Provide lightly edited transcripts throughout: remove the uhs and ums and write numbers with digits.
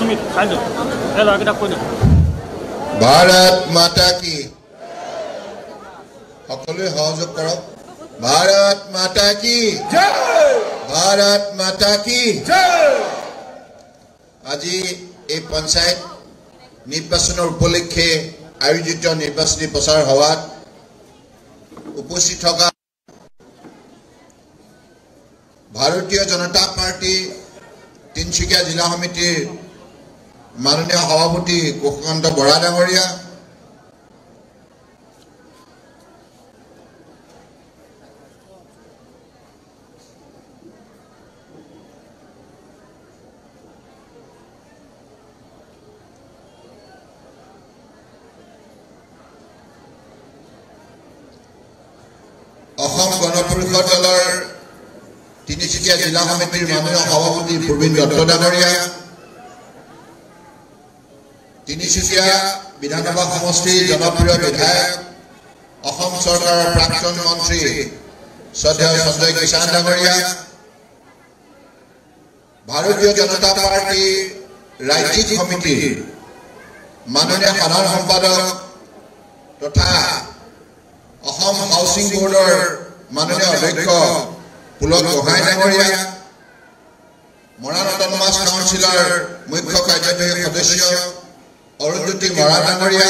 সুমিত খাইলো এই ল'ৰাকেইটাক কৈ দিওঁ भारत माता की সকলোৱে সহযোগ কৰক भारत माता की जय भारत माता की जय আজি এই পঞ্চায়ত নিৰ্বাচনৰ উপলক্ষে আয়োজিত নিৰ্বাচনী প্ৰচাৰ সভাত উপস্থিত থকা ভাৰতীয় জনতা পাৰ্টি তিনিচুকীয়া জিলা সমিতিৰ মাননীয় সভাপতি কুশকান্ত বৰা ডাঙৰীয়া অসম গণ পৰিষদ দলৰ তিনিচুকীয়া জিলা সমিতিৰ মাননীয় সভাপতি প্ৰবীণ দত্ত ডাঙৰীয়া তিনিচুকীয়া বিধানসভা সমষ্টিৰ জনপ্ৰিয় বিধায়ক অসম চৰকাৰৰ প্ৰাক্তন মন্ত্ৰী শ্ৰদ্ধেয় সঞ্জয় কিষাণ ডাঙৰীয়া ভাৰতীয় জনতা পাৰ্টিৰ ৰাজ্যিক সমিতিৰ মাননীয় সাধাৰণ সম্পাদক তথা অসম হাউচিং বোৰ্ডৰ মাননীয় অধ্যক্ষ পুলক গোহাঁই ডাঙৰীয়া মৰাণ অট'নমাছ কাউন্সিলৰ মুখ্য কাৰ্যবাহী সদস্য অৰুণজ্যোতি মৰা ডাঙৰীয়া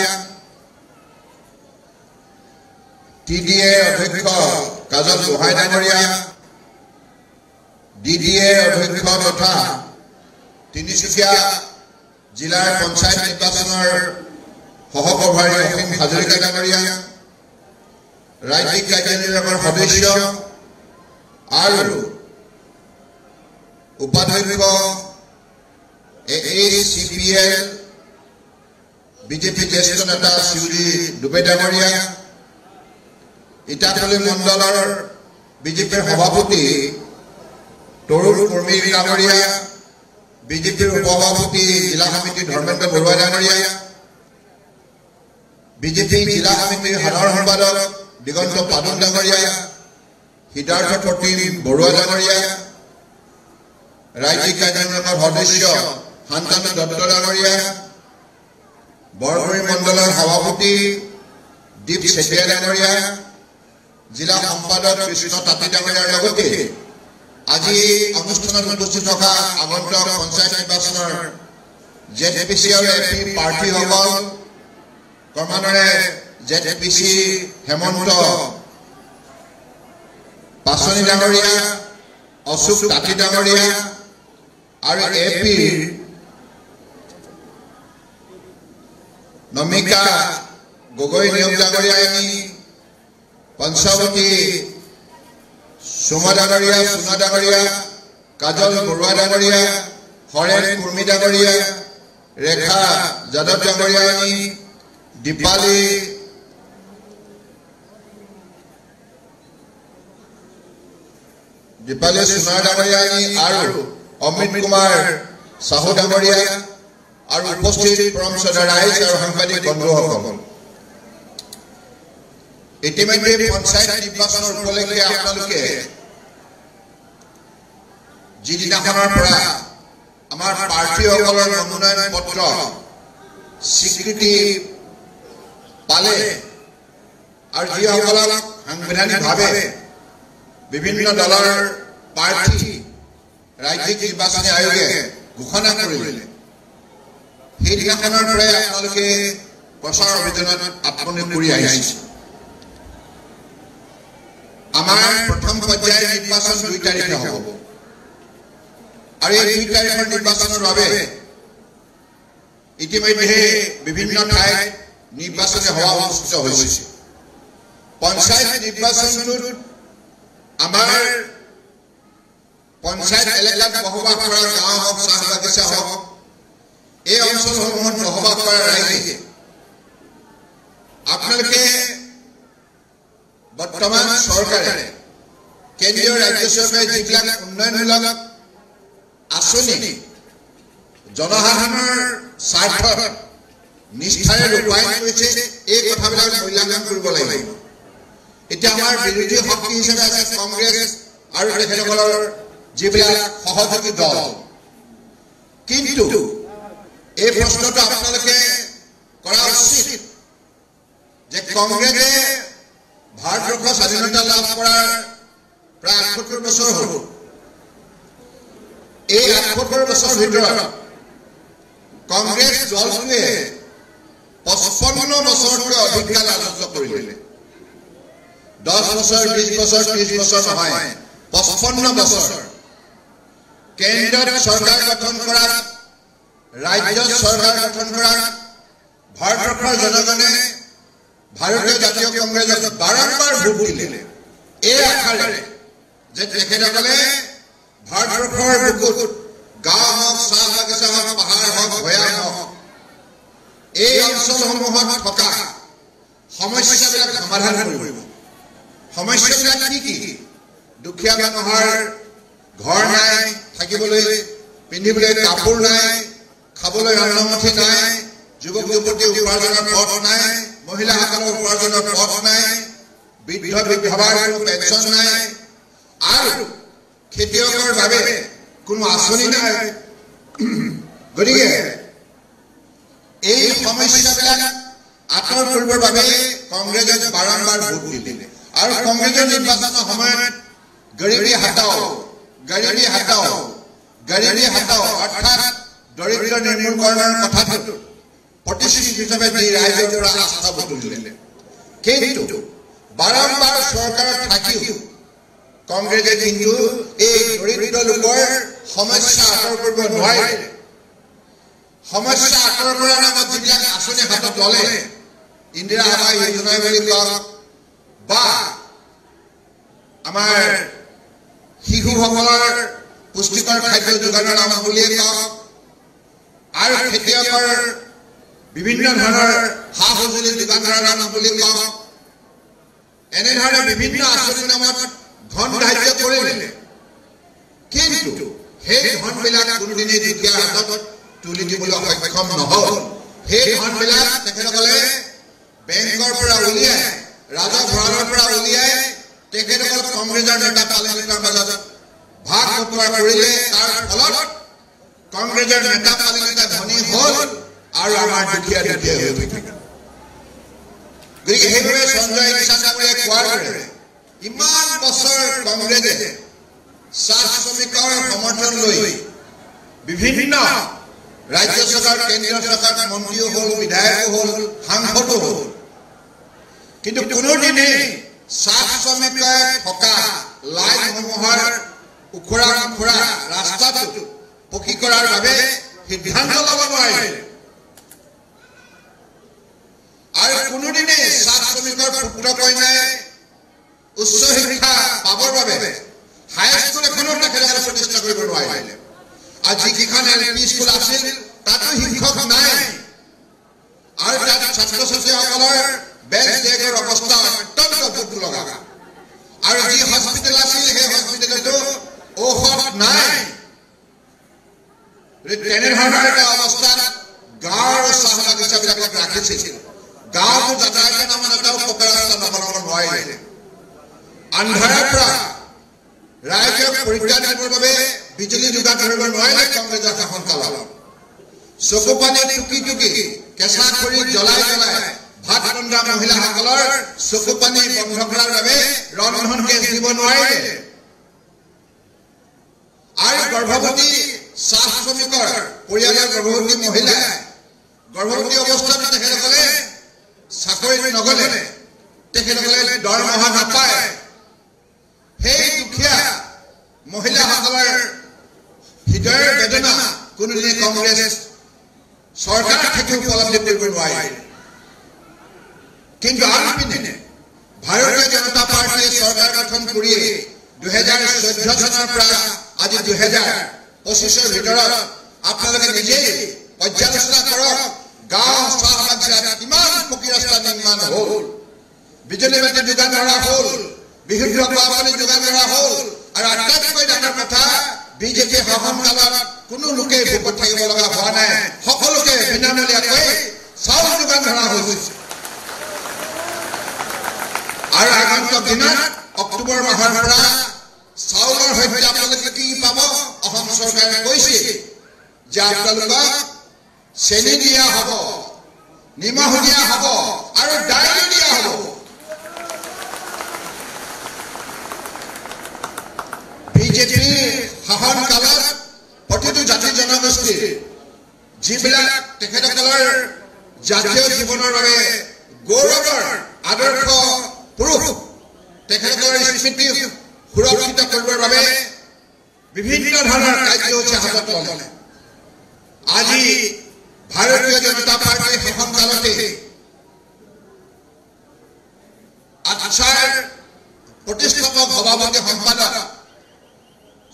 TDA অধ্যক্ষ কাজল গোহাঁই ডাঙৰীয়া DDA অধ্যক্ষ তথা তিনিচুকীয়া জিলাৰ পঞ্চায়ত নিৰ্বাচনৰ সহপ্ৰভাৰী অসীম হাজৰিকা ডাঙৰীয়া ৰাজ্যিক কাৰ্যনিৰ্বাহকৰ সদস্য আৰু উপাধ্যক্ষ AACPL বিজেপি জ্যেষ্ঠ নেতা শিউৰি ডুবে ডাঙৰীয়া ইটাতলী মণ্ডলৰ বিজেপিৰ সভাপতি তৰুণ কৰ্মী ডাঙৰীয়া বিজেপিৰ উপসভাপতি জিলা সমিতি ধৰ্মেন্দ্ৰ বৰুৱা ডাঙৰীয়া বিজেপি জিলা সমিতিৰ সাধাৰণ সম্পাদক দিগন্ত পাদুন ডাঙৰীয়া সিদ্ধাৰ্থ প্ৰতিম বৰুৱা ডাঙৰীয়া ৰাজ্যিক কাৰ্যনিৰ্বাহকৰ সদস্য শান্তানু দত্ত ডাঙৰীয়া বৰগুৰি মণ্ডলৰ সভাপতি দীপ চেতিয়া ডাঙৰীয়া জিলা সম্পাদক কৃষ্ণ তাঁতী ডাঙৰীয়াৰ লগতে আজি অনুষ্ঠানত উপস্থিত থকা আগন্তুক পঞ্চায়ত নিৰ্বাচনৰ ZPC আৰু AP প্ৰাৰ্থীসকল ক্ৰমান্বয়ে ZPC হেমন্ত পাছনি ডাঙৰীয়া অশোক তাঁতী ডাঙৰীয়া আৰু AP নমিকা গগৈ নিয়োগ ডাঙৰীয়া পঞ্চৱতী সুমা ডাঙৰীয়া সোণা ডাঙৰীয়া কাজল বৰুৱা ডাঙৰীয়া হৰেণ কুৰ্মী ডাঙৰীয়া ৰেখা যাদৱ ডাঙৰীয়া দীপালী সোণা ডাঙৰীয়া আৰু অমিত কুমাৰ সাহু ডাঙৰীয়া আৰু উপস্থিত পৰম শ্ৰদ্ধা ৰাইজ আৰু সাংবাদিক বন্ধুসকল ইতিমধ্যে পঞ্চায়ত নিৰ্বাচনৰ উপলক্ষে আপোনালোকে যিদিনাখনৰ পৰা আমাৰ প্ৰাৰ্থীসকলৰ মনোনয়ন পত্ৰ স্বীকৃতি পালে আৰু যিসকলক সাংবিধানিকভাৱে বিভিন্ন দলৰ প্ৰাৰ্থী ৰাজ্যিক নিৰ্বাচনী আয়োগে ঘোষণা কৰিলে সেইদিনাখনৰ পৰাই আপোনালোকে প্ৰচাৰ অভিযানত আপনি কৰি আহিছে আমাৰ প্ৰথম পৰ্যায়ৰ নিৰ্বাচন 2 তাৰিখে হ'ব আৰু এই 2 তাৰিখৰ নিৰ্বাচনৰ বাবে ইতিমধ্যে বিভিন্ন ঠাইত নিৰ্বাচনী সভা অনুষ্ঠিত হৈছে পঞ্চায়ত নিৰ্বাচনটোত আমাৰ পঞ্চায়ত এলেকাত বসবাস কৰা গাঁও হওক চাহ বাগিচা হওক এই অঞ্চলসমূহত বসবাস কৰা ৰাইজে আপোনালোকে বৰ্তমান চৰকাৰে কেন্দ্ৰীয় ৰাজ্য চৰকাৰে যিবিলাক উন্নয়নমূলক আঁচনি জনসাধাৰণৰ স্বাৰ্থত নিষ্ঠাৰে ৰূপায়ণ কৰিছে এই কথাবিলাক মূল্যায়ন কৰিব লাগিব এতিয়া আমাৰ বিৰোধী শক্তি হিচাপে আছে কংগ্ৰেছ আৰু তেখেতসকলৰ যিবিলাক সহযোগী দল কিন্তু এই প্ৰশ্নটো আপোনালোকে কৰা উচিত যে কংগ্ৰেছে ভাৰতবৰ্ষৰ স্বাধীনতা লাভ কৰাৰ প্ৰায় ৭৮ বছৰ হ'ল। এই ৭৮ বছৰৰ ভিতৰত কংগ্ৰেছ দলটোৱে ৫৫ বছৰতকৈ অধিক কাল ৰাজত্ব কৰিলে। 10 বছৰ, 20 বছৰ, 30 বছৰ নহয়, ৫৫ বছৰ কেন্দ্ৰত চৰকাৰ গঠন কৰাত, ৰাজ্যত চৰকাৰ গঠন কৰাত ভাৰতবৰ্ষৰ জনগণে ভাৰতীয় জাতীয় কংগ্ৰেছক বাৰম্বাৰ ভোট দিলে এই আশাৰে যে তেখেতসকলে ভাৰতবৰ্ষৰ বুকুত গাঁও হওক, চাহ বাগিচা হওক, পাহাৰ হওক, ভৈয়াম হওক, এই অঞ্চলসমূহত থকা সমস্যাবিলাক সমাধান কৰিব। সমস্যাবিলাক কি? দুখীয়া মানুহৰ ঘৰ নাই, থাকিবলৈ পিন্ধিবলৈ কাপোৰ নাই, খাবলৈ অন্নমুঠি নাই, যুৱক যুৱতী উপাৰ্জনৰ পথ নাই, মহিলাসকলৰ উপাৰ্জনৰ পথ নাই, বৃদ্ধ বিধৱাৰ কোনো পেঞ্চন নাই, আৰু খেতিয়কৰ বাবে কোনো আঁচনি নাই। গতিকে এই সমস্যাবিলাক আঁতৰ কৰিবৰ বাবে কংগ্ৰেছে বাৰম্বাৰ ভোট দিলে। আৰু কংগ্ৰেছৰ নিৰ্বাচনৰ সময়ত গৰীবী হাটাও, গৰীবী হাটাও, গৰীবী হাটাও অৰ্থাৎ দৰিদ্ৰ নিৰ্মূলকৰণৰ কথাটো প্ৰতিশ্ৰুতি হিচাপে দি ৰাইজৰ পৰা আস্থা বুটলিলে। কিন্তু বাৰম্বাৰ চৰকাৰত থাকিও কংগ্ৰেছে কিন্তু এই দৰিদ্ৰ লোকৰ সমস্যা আঁতৰ কৰিব নোৱাৰিলে। সমস্যা আঁতৰ কৰাৰ নামত যিবিলাক আঁচনি হাতত ল'লে, ইন্দিৰা আৱাস যোজনা বুলি কওক বা আমাৰ শিশুসকলৰ পুষ্টিকৰ খাদ্য যোগানৰ নাম বুলিয়ে কওক, আৰু খেতিয়কৰ বিভিন্ন ধৰণৰ সা সঁজুলি যোগান ধৰাৰ নাম বুলি কওক, এনেধৰণে বিভিন্ন আঁচনিৰ নামত ধন ধাৰ্য কৰিলে। কিন্তু সেই ধনবিলাক কোনোদিনেই দুখীয়াৰ হাতত তুলি দিবলৈ সক্ষম নহ'ল। সেই ধনবিলাক তেখেতসকলে বেংকৰ পৰা উলিয়াই, ৰাজহ ভঁৰালৰ পৰা উলিয়াই তেখেতসকল কংগ্ৰেছৰ নেতা পালিতৰ মাজত ভাগ বতৰা কৰিলে। তাৰ ফলত কংগ্ৰেছৰ নেতা পালিতা ধনী হ'ল আৰু আমাৰ দুখীয়া দুখীয়া হৈ থাকিল। গতিকে সেইবাবে সঞ্জয় কিষাণে কোৱাৰ দৰে ইমান বছৰ কংগ্ৰেছে চাহ শ্ৰমিকৰ সমৰ্থন লৈ বিভিন্ন ৰাজ্য চৰকাৰ, কেন্দ্ৰীয় চৰকাৰ মন্ত্ৰীও হ'ল, বিধায়কো হ'ল, সাংসদো হ'ল, কিন্তু কোনোদিনেই চাহ শ্ৰমিকে থকা লাইনসমূহৰ উখুৰা মুখুৰা ৰাস্তাটো পকী কৰাৰ বাবে সিদ্ধান্ত ল'ব নোৱাৰিলে। আৰু কোনোদিনেই চাহ শ্ৰমিকৰ পুত্ৰ কন্যাই উচ্চ শিক্ষা পাবৰ বাবে হাইস্কুল এখনো তেখেতসকলে প্ৰতিষ্ঠা কৰিব নোৱাৰিলে। আৰু যিকেইখন LP স্কুল আছিল তাতো শিক্ষক নাই, আৰু তাত ছাত্ৰ ছাত্ৰীসকলৰ বেঞ্চ ডেস্কৰ অৱস্থা অত্যন্ত দুখ লগা। আৰু যি হস্পিটেল আছিল সেই হস্পিটেলতো ঔষধ নাই। তেনেধৰণৰ এটা অৱস্থাত গাঁৱৰ চাহ বাগিচাবিলাকক ৰাখিছিল। গাঁৱতো যাতায়াতৰ নামত এটাও পকা ৰাস্তা নবনাব নোৱাৰিলে। আন্ধাৰৰ পৰা ৰাইজক পৰিত্ৰাণ দিবৰ বাবে বিজুলী যোগান ধৰিব নোৱাৰিলে কংগ্ৰেছৰ শাসনকালত। চকু পানী টুকি টুকি কেঁচা খৰি জ্বলাই জ্বলাই ভাত ৰন্ধা মহিলাসকলৰ চকু পানী বন্ধ কৰাৰ বাবে ৰন্ধন গেছ দিব নোৱাৰিলে। আৰু গৰ্ভৱতী চাহ শ্ৰমিকৰ পৰিয়ালৰ গৰ্ভৱতী মহিলাই গৰ্ভৱতী অৱস্থাত তেখেতসকলে চাকৰিত নগ'লে, তেখেতসকলে দৰমহা নাপায়। সেই দুখীয়া মহিলাসকলৰ হৃদয়ৰ বেদনা কোনোদিনে কংগ্ৰেছ চৰকাৰ থাকিও উপলব্ধি কৰিব নোৱাৰিলে। কিন্তু আনপিনে ভাৰতীয় জনতা পাৰ্টীয়ে চৰকাৰ গঠন কৰিয়ে 2014 চনৰ পৰা আজি 2025ৰ ভিতৰত আপোনালোকে নিজেই পৰ্যালোচনা কৰক। গাঁও চাহ বাগিচাত কিমান পকী ৰাস্তা নিৰ্মাণ হ'ল, বিজুলী বাতি যোগান ধৰা হ'ল, বিশুদ্ধ খোৱা পানী যোগান ধৰা হ'ল, আৰু আটাইতকৈ ডাঙৰ কথা বিজেপি শাসনকালত কোনো লোকে ভোকত থাকিব লগা হোৱা নাই। সকলোকে বিনামূলীয়াকৈ চাউল যোগান ধৰা হৈছে। আৰু আগন্তুক দিনত অক্টোবৰ মাহৰ পৰা চাউলৰ সৈতে আপোনালোকে কি পাব? অসম চৰকাৰে কৈছে যে আপোনালোকক চেনি দিয়া হ'ব, নিমখ দিয়া হ'ব আৰু দাইল দিয়া হ'ব। বিজেপি শাসন কালত প্ৰতিটো জাতি জনগোষ্ঠীৰ যিবিলাক তেখেতসকলৰ জাতীয় জীৱনৰ বাবে গৌৰৱৰ আদৰ্শ পুৰুষ তেখেতসকলৰ স্মৃতি সুৰক্ষিত কৰিবৰ বাবে বিভিন্ন ধৰণৰ কাৰ্যসূচী হাতত ল'লে। আজি ভাৰতীয় জনতা পাৰ্টীৰ শাসনকালতে আচ্ছাৰ প্ৰতিষ্ঠাপক সভাপতি সম্পাদক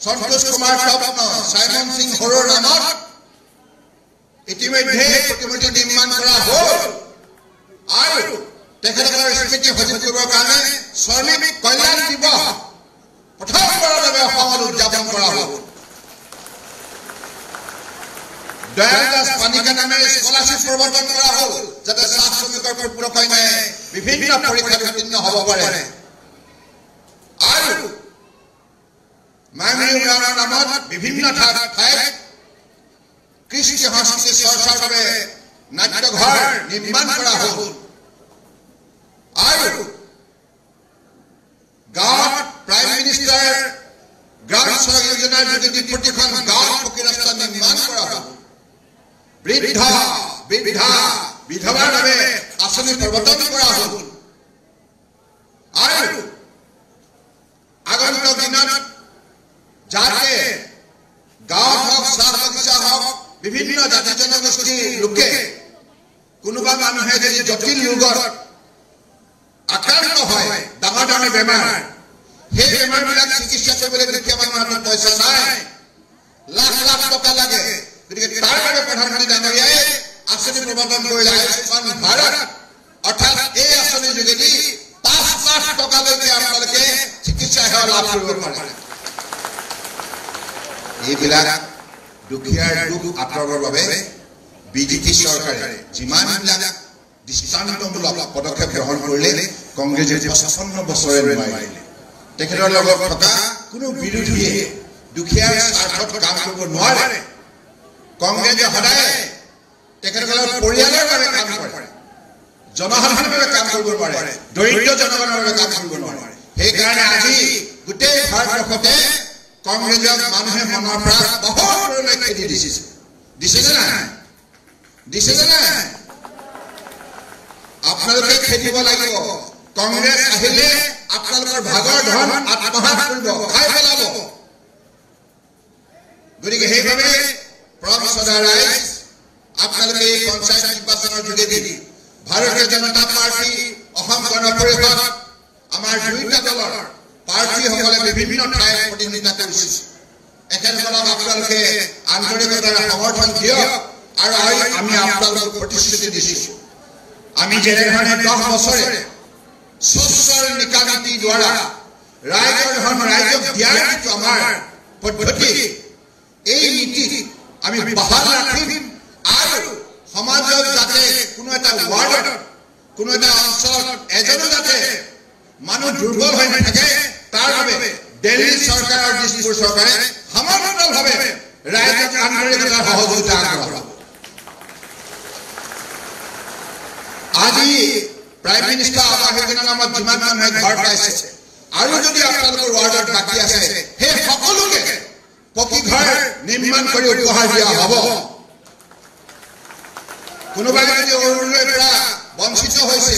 সন্তোষ কুমাৰ স্বপ্ন চাইমন সিং হৰৰ নামত ইতিমধ্যে প্ৰতিমূৰ্তি নিৰ্মাণ কৰা হ'ল আৰু তেখেতসকলৰ স্মৃতি সজীৱ কৰিবৰ কাৰণে শ্ৰমিক কল্যাণ দিৱস প্ৰথমবাৰৰ বাবে অসমত উদযাপন কৰা হ'ল। দয়াল দাস পানিকা নামেৰে স্কলাৰশ্বিপ প্ৰৱৰ্তন কৰা হ'ল যাতে চাহ শ্ৰমিকৰ পুত্ৰ কন্যাই বিভিন্ন পৰীক্ষাত উত্তীৰ্ণ হ'ব পাৰে। আৰু মায়ামী উন্নয়নৰ নামত বিভিন্ন ঠাইত কৃষি সংস্কৃতি চৰ্চাৰ বাবে নাট্যঘৰ নিৰ্মাণ কৰা হ'ল। আৰু গাঁৱত প্ৰাইম মিনিষ্টাৰ গ্ৰাম সড়ক যোজনাৰ যোগেদি প্ৰতিখন গাঁৱত পকী ৰাস্তা নিৰ্মাণ কৰা হ'ল। বিধৱাৰ বাবে আঁচনি প্ৰৱৰ্তন কৰা হ'ল। আৰু আগন্তুক দিনত যাতে গাঁৱত হওক চাহ বাগিচা হওক বিভিন্ন জাতি জনগোষ্ঠীৰ লোকে কোনোবা মানুহে যদি জটিল ৰোগত আক্ৰান্ত হয়, ডাঙৰ ডাঙৰ বেমাৰ, সেই বেমাৰবিলাক চিকিৎসা কৰিবলৈ দুখীয়া মানুহৰ হাতত পইচা নাই, লাখ লাখ টকা লাগে। গতিকে তাৰ বাবে প্ৰধানমন্ত্ৰী ডাঙৰীয়াই আঁচনি প্ৰৱৰ্তন কৰিলে আয়ুষ্মান ভাৰত, অৰ্থাৎ এই আঁচনিৰ যোগেদি ৫ লাখ টকালৈকে আপোনালোকে চিকিৎসা সেৱা লাভ কৰিব পাৰে। এইবিলাক দুখীয়াৰ দুখ আঁতৰাবৰ বাবে বিজেপি চৰকাৰে যিমানবিলাক দৃষ্টান্তমূলক পদক্ষেপ গ্ৰহণ কৰিলে কংগ্ৰেছে ৫৫ বছৰে নোৱাৰিলে। তেখেতৰ লগত থকা কোনো বিৰোধীয়ে দুখীয়াৰ স্বাৰ্থত কাম কৰিব নোৱাৰে। কংগ্ৰেছে সদায় তেখেতসকলৰ পৰিয়ালৰ বাবে কাম কৰে, জনসাধাৰণৰ বাবে কাম কৰিব নোৱাৰে, দৰিদ্ৰ জনগণৰ বাবে কাম কৰিব নোৱাৰে। সেইকাৰণে আজি গোটেই ভাৰতবৰ্ষতে কংগ্ৰেছক মানুহে মনৰ পৰা বহুত দূৰলৈ খেদি দিছে নাই? আপোনালোকে খেদিব লাগিব। কংগ্ৰেছ আহিলে আপোনালোকৰ ভাগৰ ধন আত্মসাৎ কৰিব, খাই পেলাব। গতিকে সেইবাবে ৰাইজ আপোনালোকে এই পঞ্চায়ত নিৰ্বাচনৰ যোগেদি ভাৰতীয় জনতা পাৰ্টী, অসম গণ পৰিষদ, আমাৰ দুয়োটা দলৰ প্ৰাৰ্থীসকলে বিভিন্ন ঠাইত প্ৰতিনিধিত্ব কৰিছে। এখেতসকলক আপোনালোকে আন্তৰিকতাৰে সমৰ্থন দিয়ক। আৰু আমি আপোনালোকক প্ৰতিশ্ৰুতি দিছোঁ, আমি যেনেধৰণে 10 বছৰে স্বচ্ছৰ নিকানীতি দ্বাৰা ৰাইজৰ ধন ৰাইজক দিয়াৰ যিটো আমাৰ পদ্ধতি, এই নীতি আমি বহাল ৰাখিম। আৰু সমাজত যাতে কোনো এটা ৱাৰ্ডত, কোনো এটা অঞ্চলত এজনো যাতে মানুহ দুৰ্বল হৈ নাথাকে, তাৰ বাবে দিল্লী চৰকাৰ আৰু দিছপুৰ চৰকাৰে সমান্তৰালভাৱে ৰাইজক আন্তৰিকতাৰ সহযোগিতা আগবঢ়াব। আজি প্ৰাইম মিনিষ্টাৰ আৱাস যোজনাৰ নামত যিমান মানুহে ঘৰ পাইছে আৰু যদি আপোনালোকৰ ৱাৰ্ডত বাকী আছে, সেই সকলোকে পকী ঘৰ নিৰ্মাণ কৰি উপহাৰ দিয়া হ'ব। কোনোবাই যদি অৰুণোদয়ৰ পৰা বঞ্চিত হৈছে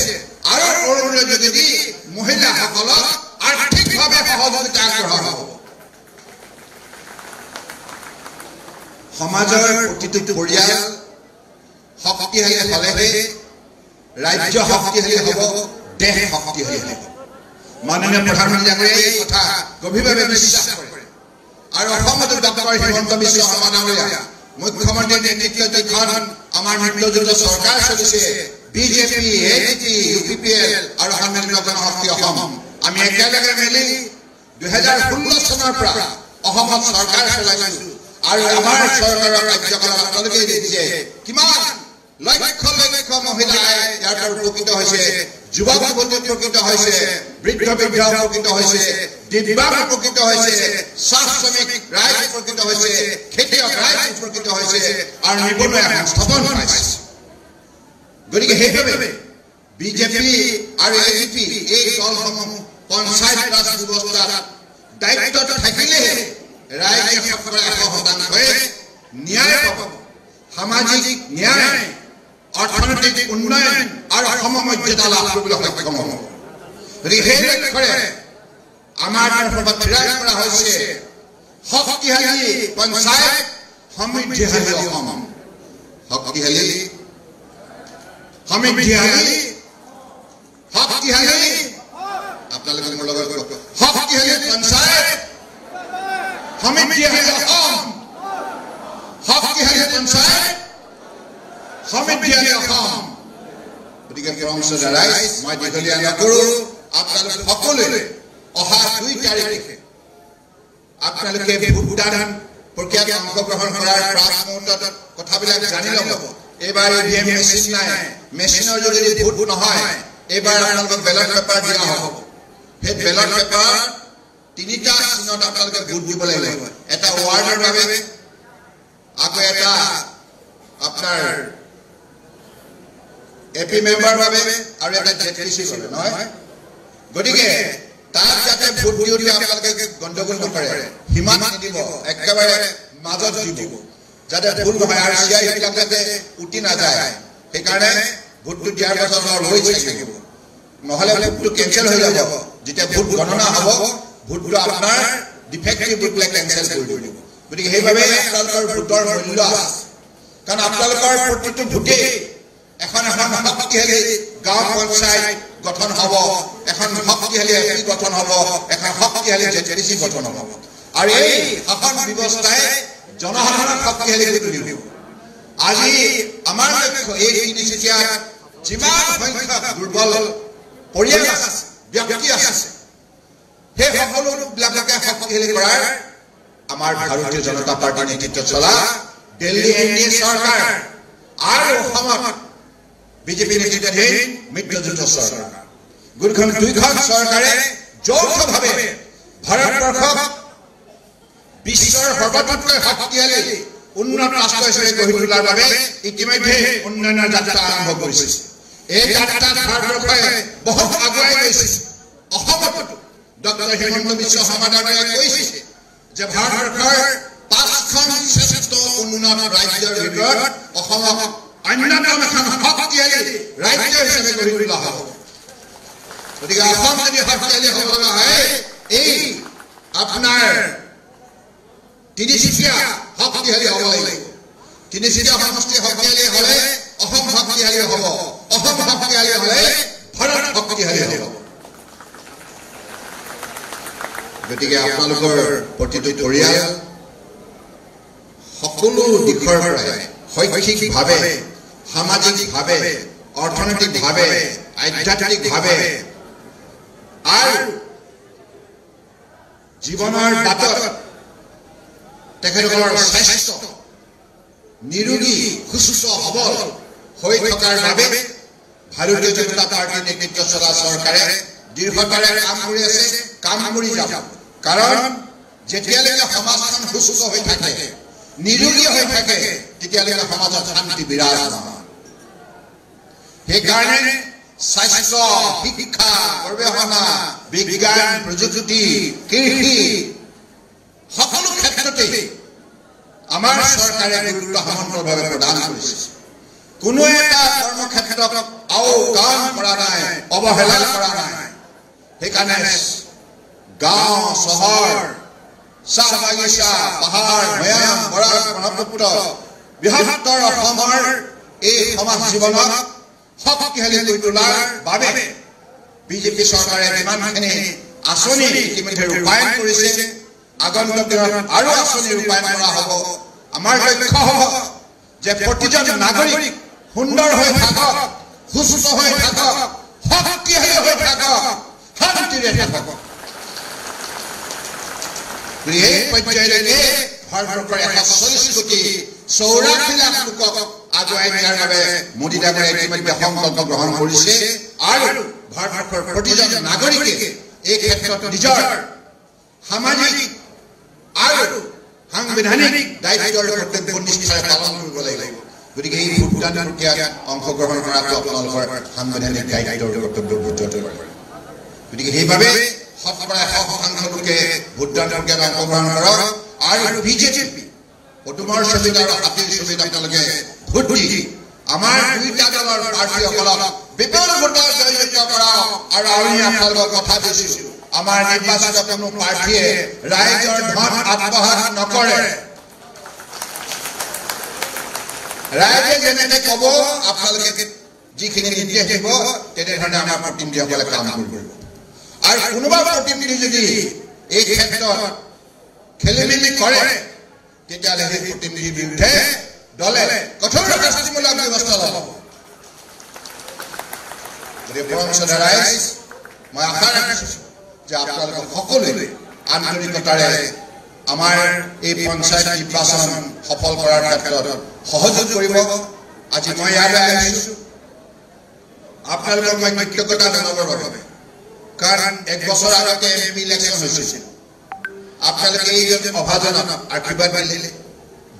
আৰু অৰুণোদয়ৰ যোগেদি মহিলাসকলক আৰ্থিকভাৱে সহযোগিতা আগবঢ়োৱা হ'ব। সমাজৰ প্ৰতিটো পৰিয়াল শক্তিশালী হ'লেহে ৰাজ্য শক্তিশালী হ'ব, দেশ শক্তিশালী হ'ব। মাননীয় প্ৰধানমন্ত্ৰী ডাঙৰীয়াই এই কথা গভীৰভাৱে বিশ্বাস কৰে। আৰু অসমতো ডক্টৰ হিমন্ত বিশ্ব শৰ্মা ডাঙৰীয়া মুখ্যমন্ত্ৰীৰ নেতৃত্বত যিখন আমাৰ মিত্ৰজোঁটৰ চৰকাৰ চলিছে, বিজেপি, এডিপি, UPPL আৰু সন্মিলিত জনশক্তি অসম, আমি একেলগে মিলি 2016 চনৰ পৰা অসমত চৰকাৰ চলাইছোঁ। আৰু আমাৰ চৰকাৰৰ কাৰ্যকালত আপোনালোকে দেখিছে কিমান লক্ষ লক্ষ মহিলাই ইয়াৰ পৰা উপকৃত হৈছে। যুৱক যুৱতী উপকৃত হৈছে, বৃদ্ধ বৃদ্ধ উপকৃত হৈছে, দিব্যাংগ উপকৃত হৈছে, চাহ শ্ৰমিক ৰাইজ উপকৃত হৈছে, খেতিয়ক ৰাইজ উপকৃত হৈছে আৰু নিবনুৱা সংস্থাপন পাইছে। গতিকে সেইবাবে বিজেপি আৰু এজিপি এই দলসমূহ পঞ্চায়ত ৰাজ ব্যৱস্থাত দায়িত্বত থাকিলেহে ৰাইজে সকলোৱে 100% ন্যায় পাব, সামাজিক ন্যায়, অৰ্থনৈতিক উন্নয়ন আৰু সমমৰ্যাদা লাভ কৰিবলৈ সক্ষম হ'ব। গতিকে সেই লক্ষ্যৰে আমাৰ তৰফৰ পৰা থিৰাং কৰা হৈছে শক্তিশালী পঞ্চায়ত, সমৃদ্ধিশালী অসম। শক্তিশালী, সমৃদ্ধিশালী, শক্তিশালী, আপোনালোকে মোৰ লগত শক্তিশালী পঞ্চায়ত, সমৃদ্ধিশালী অসম, শক্তিশালী পঞ্চায়ত, সমৃদ্ধিশালী অসম। গতিকে পৰমশ্ৰদ্ধা ৰাইজ, মই দীঘলীয়া নকৰোঁ, আপোনালোকে সকলোৱে অহা 2 তাৰিখে আপোনালোকে ভোটদান প্ৰক্ৰিয়াত অংশগ্ৰহণ কৰাৰ প্ৰাক-মুহূৰ্তত কথাবিলাক জানি ল'ব। এইবাৰ EVM মেচিন নাই, মেচিনৰ যোগেদি ভোট নহয়, এইবাৰ আপোনালোকক বেলট পেপাৰ দিয়া হ'ব। সেই বেলট পেপাৰ 3টা চিনত আপোনালোকে ভোট দিব লাগিব। এটা ৱাৰ্ডৰ বাবে, আকৌ এটা আপোনাৰ এপি মেম্বাৰ বাবে আৰু এটা জেটিচি বাবে, নহয়? গতিকে তাত যাতে ভোট দিওঁতে আপোনালোকে গণ্ডগোল নকৰে, সীমাত নিদিব, একেবাৰে মাজত দিব, যাতে ভুল নহয় আৰু চিয়াইবিলাক যাতে উটি নাযায়। সেইকাৰণে ভোটটো দিয়াৰ পাছত ৰৈ থাকিব, নহ'লে ভোটটো কেঞ্চেল হৈ যাব। যেতিয়া ভোট গণনা হ'ব, ভোটটো আপোনাৰ ডিফেক্টিভ ভোটবিলাক কেঞ্চেল কৰি দিব। গতিকে সেইবাবে আপোনালোকৰ ভোটৰ মূল্য আছে, কাৰণ আপোনালোকৰ প্ৰতিটো ভোটেই এখন শক্তিশালী গাঁও পঞ্চায়ত গঠন হ'ব, এখন শক্তিশালী এপি গঠন হ'ব, এখন শক্তিশালী জেটিচি গঠন হ'ব। আৰু এই শাসন ব্যৱস্থাই জনসাধাৰণক শক্তিশালী কৰি তুলিব। আজি আমাৰ লক্ষ্য, এই তিনিচুকীয়াত যিমান সংখ্যক দুৰ্বল পৰিয়াল আছে, ব্যক্তি আছে, সেই সকলোবিলাককে শক্তিশালী কৰাৰ আমাৰ ভাৰতীয় জনতা পাৰ্টীৰ নেতৃত্বত চলা দিল্লী NDA চৰকাৰ আৰু অসমত বিজেপি নেতৃত্বাধীন মিত্ৰজোঁটৰ চৰকাৰ, দুয়োখন চৰকাৰে যৌথভাৱে ভাৰতবৰ্ষক বিশ্বৰ সৰ্বাধিককৈ শক্তিশালী উন্নত ৰাষ্ট্ৰ হিচাপে গঢ়ি তোলাৰ বাবে ইতিমধ্যে উন্নয়নৰ যাত্ৰা আৰম্ভ কৰিছে। এই যাত্ৰাত ভাৰতবৰ্ষই বহুত আগুৱাই গৈছে। অসমতো ডক্টৰ হিমন্ত বিশ্ব শৰ্মা ডাঙৰীয়াই কৈছে যে ভাৰতবৰ্ষৰ 5খন শ্ৰেষ্ঠ উন্নত ৰাজ্যৰ ভিতৰত অসমক অন্যতম এখন শক্তিশালী ৰাজ্য হিচাপে গঢ়ি তোলা হ'ব। গতিকে অসম যদি শক্তিশালী হ'বলৈ হয়, এই আপোনাৰ তিনিচুকীয়া শক্তিশালী হ'ব লাগিব। তিনিচুকীয়া সমষ্টি শক্তিশালী হ'লে অসম শক্তিশালী হ'ব, অসম শক্তিশালী হ'লে ভাৰত শক্তিশালী হ'ব। গতিকে আপোনালোকৰ প্ৰতিটো পৰিয়াল সকলো দিশৰ পৰাই শৈক্ষিকভাৱে, সামাজিকভাৱে, অৰ্থনৈতিকভাৱে, আধ্যাত্মিকভাৱে আৰু জীৱনৰ বাটত তেখেতসকলৰ স্বাস্থ্য নিৰোগী, সুস্থ, সবল হৈ থকাৰ বাবে ভাৰতীয় জনতা পাৰ্টীৰ নেতৃত্বত চলা চৰকাৰে দীৰ্ঘকালে কাম কৰি আছে, কাম কৰি যাব। কাৰণ যেতিয়ালৈকে সমাজখন সুস্থ হৈ থাকে, নিৰোগী হৈ থাকে, তেতিয়ালৈকে সমাজত শান্তি বিৰাজ নহয়। সেইকাৰণে স্বাস্থ্য, শিক্ষা, গৱেষণা, বিজ্ঞান, প্ৰযুক্তি, কৃষি সকলো ক্ষেত্ৰতে আমাৰ চৰকাৰে গুৰুত্ব সমান্তৰালভাৱে প্ৰদান কৰিছে। কোনো এটা কৰ্মক্ষেত্ৰক আওকাণ কৰা নাই, অৱহেলা কৰা নাই। সেইকাৰণে গাঁও, চহৰ, চাহ বাগিচা, পাহাৰ, ভৈয়াম, বৰাক, ব্ৰহ্মপুত্ৰ বৃহত্তৰ অসমৰ এই সমাজ জীৱনক শক্তিশালী কৰি তোলাৰ বাবে বিজেপি চৰকাৰে যিমানখিনি আঁচনি ইতিমধ্যে ৰূপায়ণ কৰিছে, আগন্তুক দিনত আৰু আঁচনি ৰূপায়ণ কৰা হ'ব। আমাৰ লক্ষ্য হ'ব যে প্ৰতিজন নাগৰিক সুন্দৰ হৈ থাকক, সুস্থ হৈ থাকক, শক্তিশালী হৈ থাকক, শান্তিৰে থাকক। এই পৰ্যায়লৈকে ভাৰতবৰ্ষৰ 140 কোটি 84 লাখ লোকক আগুৱাই নিয়াৰ বাবে মোদী ডাঙৰীয়াই ইতিমধ্যে সংকল্প গ্ৰহণ কৰিছে আৰু ভাৰতবৰ্ষৰ প্ৰতিজন নাগৰিকে এই ক্ষেত্ৰত নিজৰ সামাজিক আৰু সাংবিধানিক দায়িত্বৰ কৰ্তব্য নিষ্ঠাৰে পালন কৰিব লাগিব গতিকে এই ভোটদান প্ৰক্ৰিয়াত অংশগ্ৰহণ কৰাটো আপোনালোকৰ সাংবিধানিক দায়িত্বৰ কৰ্তব্যৰ ভিতৰত পৰে গতিকে সেইবাবে শতকৰা 100% লোকে ভোটদান প্ৰক্ৰিয়াত অংশগ্ৰহণ কৰক আৰু বিজেপি পদুমৰ ছবিত আৰু হাতীৰ ছবিত আপোনালোকে ভোট দি আমাৰ দুইটা দলৰ প্ৰাৰ্থীসকলক বিপুল ভোটৰ জয়যুক্ত কৰাওক আৰু আমি আপোনালোকক কথা দিছোঁ আমাৰ নিৰ্বাচিত কোনো প্ৰাৰ্থীয়ে ৰাইজৰ ধন আত্মসাৎ নকৰে ৰাইজে যেনে ক'ব আপোনালোকে যিখিনি নিৰ্দেশ দিব তেনেধৰণে আমাৰ প্ৰতিনিধিসকলে কাম কৰিব আৰু কোনোবা প্ৰতিনিধি যদি এই ক্ষেত্ৰত খেলিমেলি কৰে তেতিয়াহ'লে সেই প্ৰতিনিধিৰ বিৰুদ্ধে দলে কঠোৰ শাস্তিমূলক ব্যৱস্থা ল'ব ৰাইজ মই আশা ৰাখিছোঁ যে আপোনালোকে সকলোৱে আন্তৰিকতাৰে আমাৰ এই পঞ্চায়ত নিৰ্বাচন সফল কৰাৰ ক্ষেত্ৰত সহযোগ কৰিব আজি মই ইয়ালৈ আহিছোঁ আপোনালোকক মই কৃতজ্ঞতা জনাবৰ বাবে কাৰণ 1 বছৰ আগতে MP ইলেকশ্যন হৈছিল আপোনালোকে এই অভাজনক আশীৰ্বাদ দিলে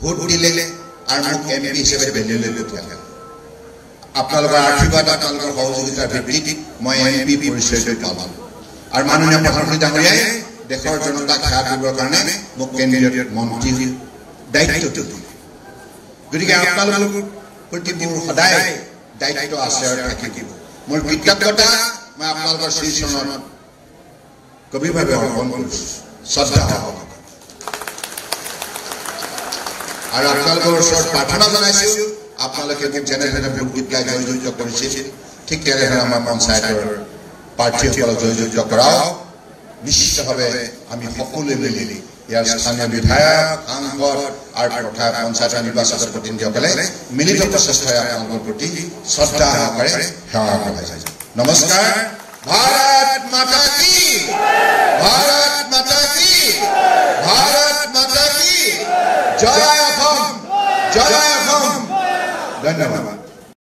ভোট দিলে আৰু মোক MP হিচাপে বেলেগলৈ পঠিয়ালে আপোনালোকৰ আশীৰ্বাদ আপোনালোকৰ সহযোগিতাৰ ভিত্তিত মই MP পৰিচয়টো পালোঁ আৰু মাননীয় প্ৰধানমন্ত্ৰী ডাঙৰীয়াই দেশৰ জনতাক সেৱা কৰিবৰ কাৰণে মোক কেন্দ্ৰীয় মন্ত্ৰীৰ দায়িত্বটো দিলে গতিকে আপোনালোকৰ প্ৰতি মোৰ সদায় দায়িত্ব আছে আৰু থাকিব মোৰ কৃতজ্ঞতা মই আপোনালোকৰ শ্ৰীচৰণত গভীৰভাৱে অৰ্পণ কৰিছোঁ শ্ৰদ্ধা আৰু আপোনালোকৰ ওচৰত প্ৰাৰ্থনা জনাইছোঁ আপোনালোকে মোক যেনেধৰণে ভোট দি পেলাই জয়যুক্ত কৰিছিল ঠিক তেনেধৰণে আমাৰ পঞ্চায়তৰ প্ৰাৰ্থীসকলক জয়যুক্ত কৰাওক নিশ্চিতভাৱে আমি সকলোৱে মিলি ইয়াৰ স্থানীয় বিধায়ক সাংসদ আৰু তথা পঞ্চায়ত নিৰ্বাচিত প্ৰতিনিধিসকলে মিলিত প্ৰচেষ্টাৰে আপোনালোকৰ প্ৰতি শ্ৰদ্ধা সহকাৰে সেৱা আগবঢ়াইছে নমস্কাৰ ভাৰত মাতা কি ভাৰত মাতা কি ভাৰত মাতা কি জয় অসম ধন্যবাদ